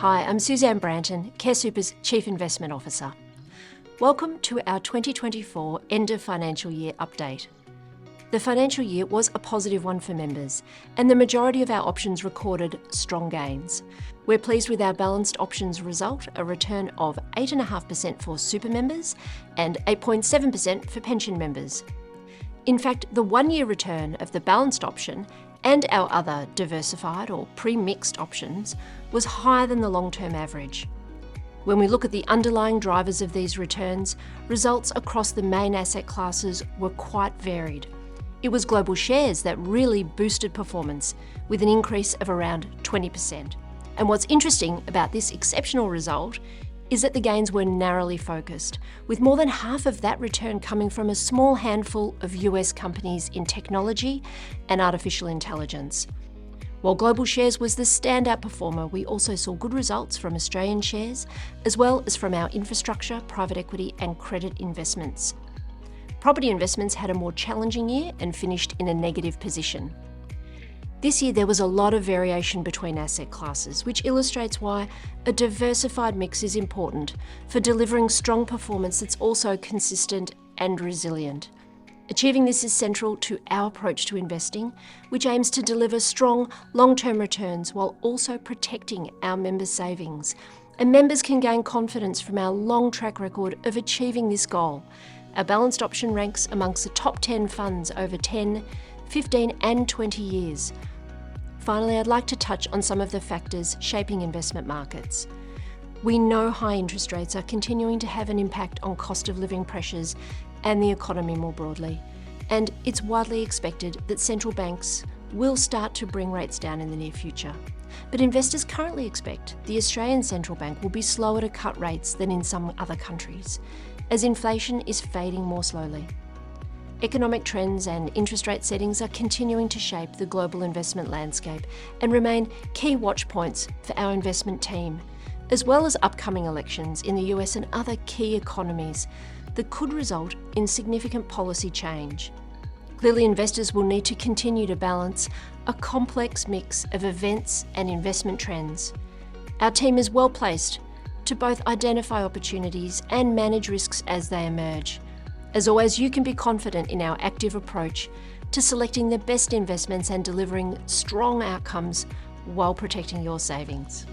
Hi, I'm Suzanne Branton, CareSuper's Chief Investment Officer. Welcome to our 2024 End of Financial Year update. The financial year was a positive one for members, and the majority of our options recorded strong gains. We're pleased with our balanced options result, a return of 8.5% for super members and 8.7% for pension members. In fact, the one-year return of the balanced option and our other diversified or pre-mixed options was higher than the long-term average. When we look at the underlying drivers of these returns, results across the main asset classes were quite varied. It was global shares that really boosted performance, with an increase of around 20%. And what's interesting about this exceptional result is that the gains were narrowly focused, with more than half of that return coming from a small handful of US companies in technology and artificial intelligence. While global shares was the standout performer, we also saw good results from Australian shares, as well as from our infrastructure, private equity and credit investments. Property investments had a more challenging year and finished in a negative position. This year there was a lot of variation between asset classes, which illustrates why a diversified mix is important for delivering strong performance that's also consistent and resilient. Achieving this is central to our approach to investing, which aims to deliver strong long-term returns while also protecting our members' savings. And members can gain confidence from our long track record of achieving this goal. Our balanced option ranks amongst the top 10 funds over 10, 15 and 20 years. Finally, I'd like to touch on some of the factors shaping investment markets. We know high interest rates are continuing to have an impact on cost of living pressures and the economy more broadly, and it's widely expected that central banks will start to bring rates down in the near future. But investors currently expect the Australian Central Bank will be slower to cut rates than in some other countries, as inflation is fading more slowly. Economic trends and interest rate settings are continuing to shape the global investment landscape and remain key watch points for our investment team, as well as upcoming elections in the US and other key economies that could result in significant policy change. Clearly, investors will need to continue to balance a complex mix of events and investment trends. Our team is well placed to both identify opportunities and manage risks as they emerge. As always, you can be confident in our active approach to selecting the best investments and delivering strong outcomes while protecting your savings.